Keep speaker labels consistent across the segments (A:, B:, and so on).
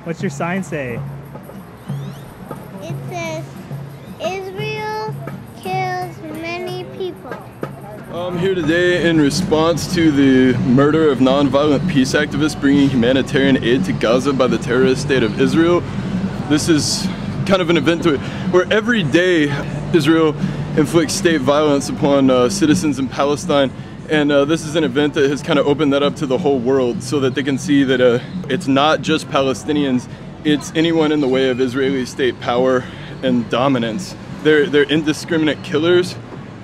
A: What's your sign say?
B: It says, Israel kills many people.
C: I'm here today in response to the murder of non-violent peace activists bringing humanitarian aid to Gaza by the terrorist state of Israel. This is kind of an event where every day Israel inflicts state violence upon citizens in Palestine, and this is an event that has kind of opened that up to the whole world so that they can see that it's not just Palestinians, it's anyone in the way of Israeli state power and dominance. They're indiscriminate killers.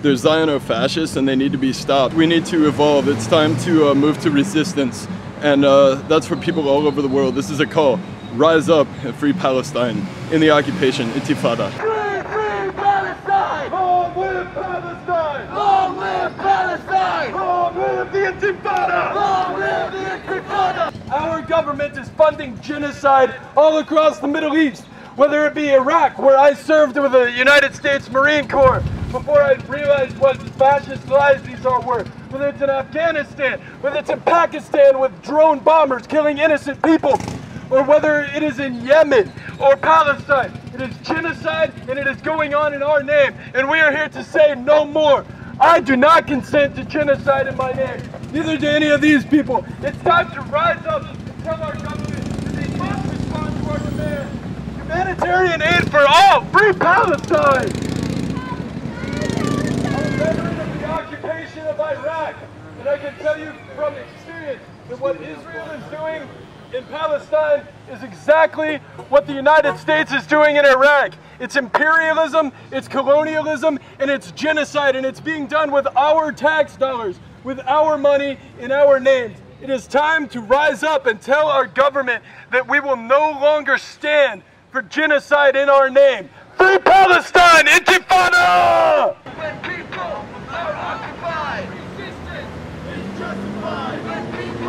C: They're Ziono-fascists and they need to be stopped. We need to evolve. It's time to move to resistance, and that's for people all over the world. This is a call. Rise up and free Palestine in the occupation, Intifada.
D: Free Palestine! Long live Palestine! Long live Palestine! Long live the Intifada! Long live the Intifada! Our government is funding genocide all across the Middle East, whether it be Iraq, where I served with the United States Marine Corps before I realized what fascist lies these all were, whether it's in Afghanistan, whether it's in Pakistan with drone bombers killing innocent people, or whether it is in Yemen or Palestine. It is genocide and it is going on in our name, and we are here to say no more. I do not consent to genocide in my name. Neither do any of these people. It's time to rise up and tell our government that they must respond to our demand. Humanitarian aid for all! Free Palestine! I'm a veteran of the occupation of Iraq, and I can tell you from experience that what Israel is doing in Palestine is exactly what the United States is doing in Iraq. It's imperialism, it's colonialism, and it's genocide, and it's being done with our tax dollars, with our money in our names. It is time to rise up and tell our government that we will no longer stand for genocide in our name. Free Palestine! Intifada! When people are occupied, resistance is justified. When people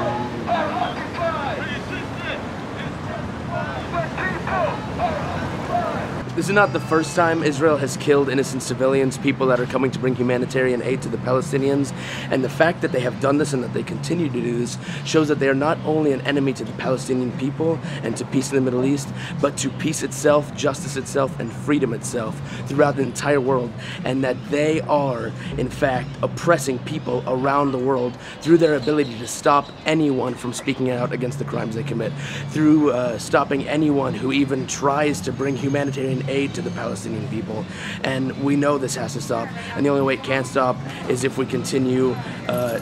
D: are occupied, resistance is justified. When people are occupied.
E: This is not the first time Israel has killed innocent civilians, people that are coming to bring humanitarian aid to the Palestinians, and the fact that they have done this and that they continue to do this shows that they are not only an enemy to the Palestinian people and to peace in the Middle East, but to peace itself, justice itself, and freedom itself throughout the entire world, and that they are, in fact, oppressing people around the world through their ability to stop anyone from speaking out against the crimes they commit, through stopping anyone who even tries to bring humanitarian aid to the Palestinian people. And we know this has to stop, and the only way it can stop is if we continue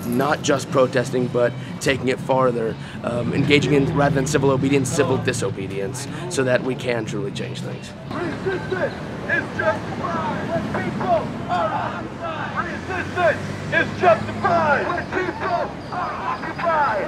E: not just protesting, but taking it farther, engaging in, rather than civil obedience, civil disobedience, so that we can truly change things.
D: Resistance is justified when people are occupied. Resistance is justified when people are occupied.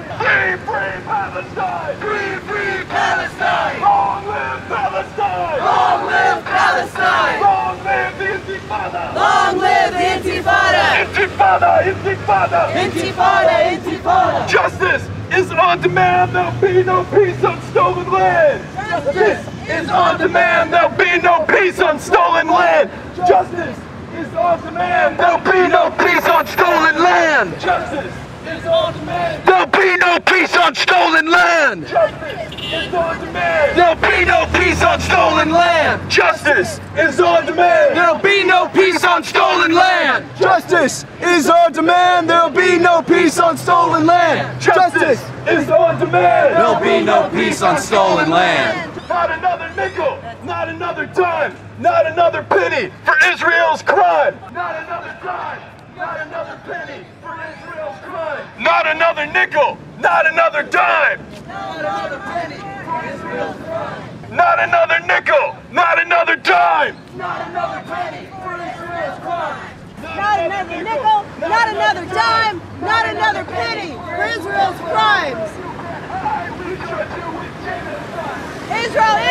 D: Free Palestine! Free Palestine! Long live Palestine! Long live Palestine! Long live the Intifada! Long live the Intifada! Intifada! Intifada! Intifada! Intifada! Justice is on demand! There'll be no peace on stolen land! Justice is on demand! There'll be no peace on stolen land! Justice is on demand! There'll be no peace on stolen land! Justice is on demand! There'll be no peace on stolen land! Justice is on demand! There'll be no peace on stolen land! Justice is on demand! There'll be no peace on stolen land! Justice is on demand! There'll be no peace on stolen land! Justice is on demand! There'll be no peace on stolen land! Not another nickel! Not another dime! Not another penny for Israel's crime! Not another dime! Not another penny for Israel's crime! Not another nickel! Not another dime! Not another penny for Israel's crime! Not another nickel! Not another dime! Not another penny for Israel's crime!
F: Not another nickel, not another dime, not another penny for Israel's crimes!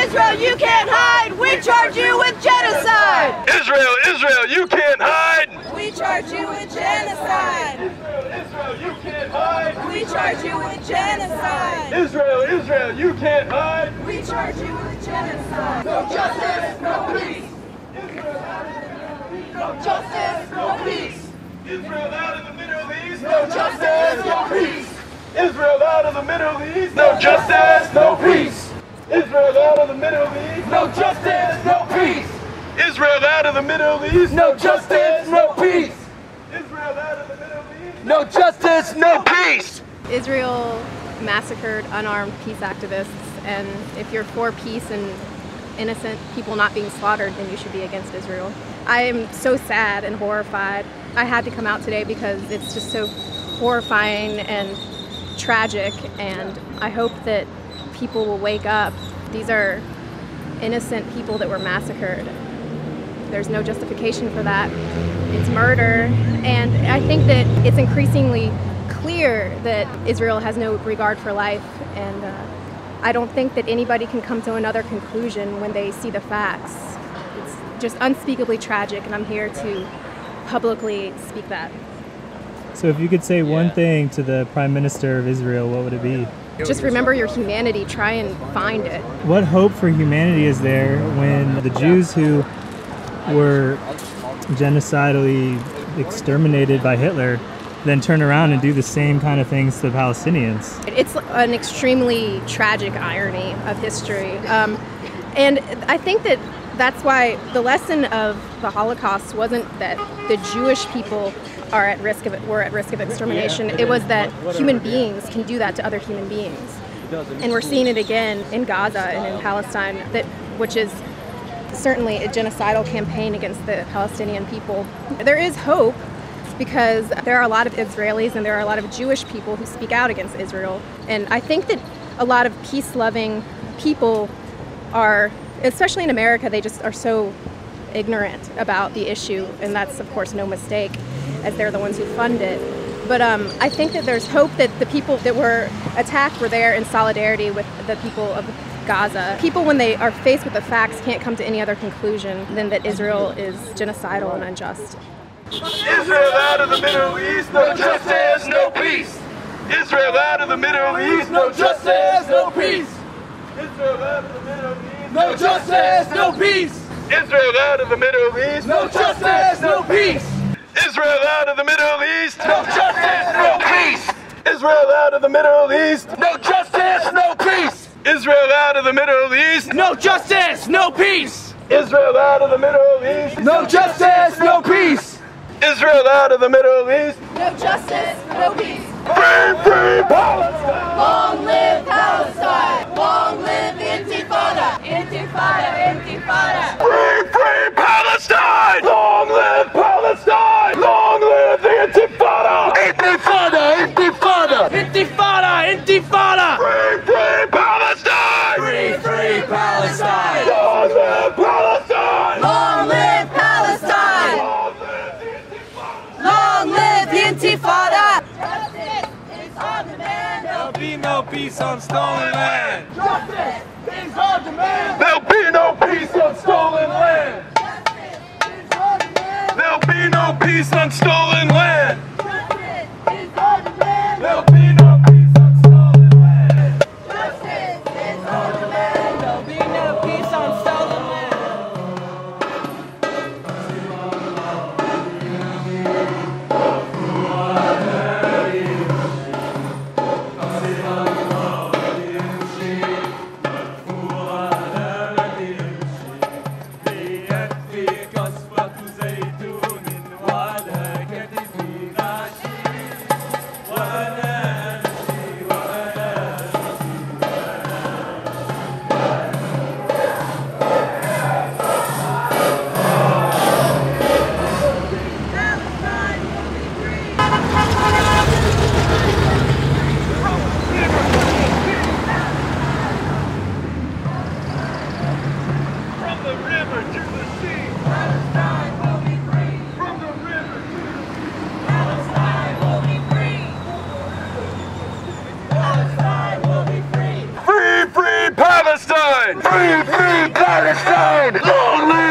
F: Israel, you can't hide! We charge you with genocide!
D: Israel, you can't hide!
F: We charge you with genocide!
D: Israel, you can't hide!
F: We charge you with genocide!
D: Israel, you can't hide!
F: We charge you with genocide!
D: No justice, no peace!
F: No justice, no peace!
D: Israel out of the Middle East! No justice, no peace! Israel out of the Middle East! No justice, no peace! Israel out of the Middle East. No justice, no peace. Israel out of the Middle East. No justice, no peace. Israel out of the Middle East. No justice, no peace.
A: Israel massacred unarmed peace activists, and if you're for peace and innocent people not being slaughtered, then you should be against Israel. I am so sad and horrified. I had to come out today because it's just so horrifying and tragic, and I hope that people will wake up. These are innocent people that were massacred. There's no justification for that. It's murder, and I think that it's increasingly clear that Israel has no regard for life, and I don't think that anybody can come to another conclusion when they see the facts. It's just unspeakably tragic, and I'm here to publicly speak that.
G: So if you could say one thing to the Prime Minister of Israel, what would it be?
A: Just remember your humanity, try and find it.
G: What hope for humanity is there when the Jews who were genocidally exterminated by Hitler then turn around and do the same kind of things to the Palestinians?
A: It's an extremely tragic irony of history. And I think that that's why the lesson of the Holocaust wasn't that the Jewish people were at risk of extermination. It was that human beings can do that to other human beings. And we're seeing it again in Gaza and in Palestine, which is certainly a genocidal campaign against the Palestinian people. There is hope because there are a lot of Israelis and there are a lot of Jewish people who speak out against Israel. And I think that a lot of peace-loving people are, especially in America, they just are so ignorant about the issue, and that's of course no mistake, as they're the ones who fund it. But I think that there's hope that the people that were attacked were there in solidarity with the people of Gaza. People, when they are faced with the facts, can't come to any other conclusion than that Israel is genocidal and unjust.
D: Israel out of the Middle East, no justice, no peace. Israel out of the Middle East, no justice, no peace. Israel out of the Middle East, no justice, no peace. Israel out of the Middle East, no justice, no peace. Israel out of the Middle East, no justice, no peace. Israel out of the Middle East, no justice, no peace. Israel out of the Middle East, no justice, no peace. Israel out of the Middle East, no justice, no peace. Israel out of the Middle East,
F: No justice, no peace.
D: free, free Palestine.
F: Long live Palestine. Long live Intifada. Intifada, Intifada.
D: Free, free Palestine! Long live Palestine! Long live the Intifada! Intifada! Intifada!
E: Intifada! Intifada!
D: Free, free Palestine!
E: Free, free Palestine!
D: Long live Palestine!
F: Long live Palestine.
D: Long live the Intifada!
F: Long live the Intifada. Justice is on demand.
H: There'll be no peace on stolen land.
F: Justice is on demand.
D: There'll be no peace on stolen land!
F: Justice is on demand.
D: There'll be no peace on stolen land!
F: Justice is on demand.
D: There'll be no peace on stolen land!
F: Justice is on demand. There'll be no peace on stolen land.
D: From the river to the sea, Palestine will be free. From the river to the sea,
F: Palestine will be free. Palestine will be free.
D: free, free Palestine! Free, free Palestine! Long live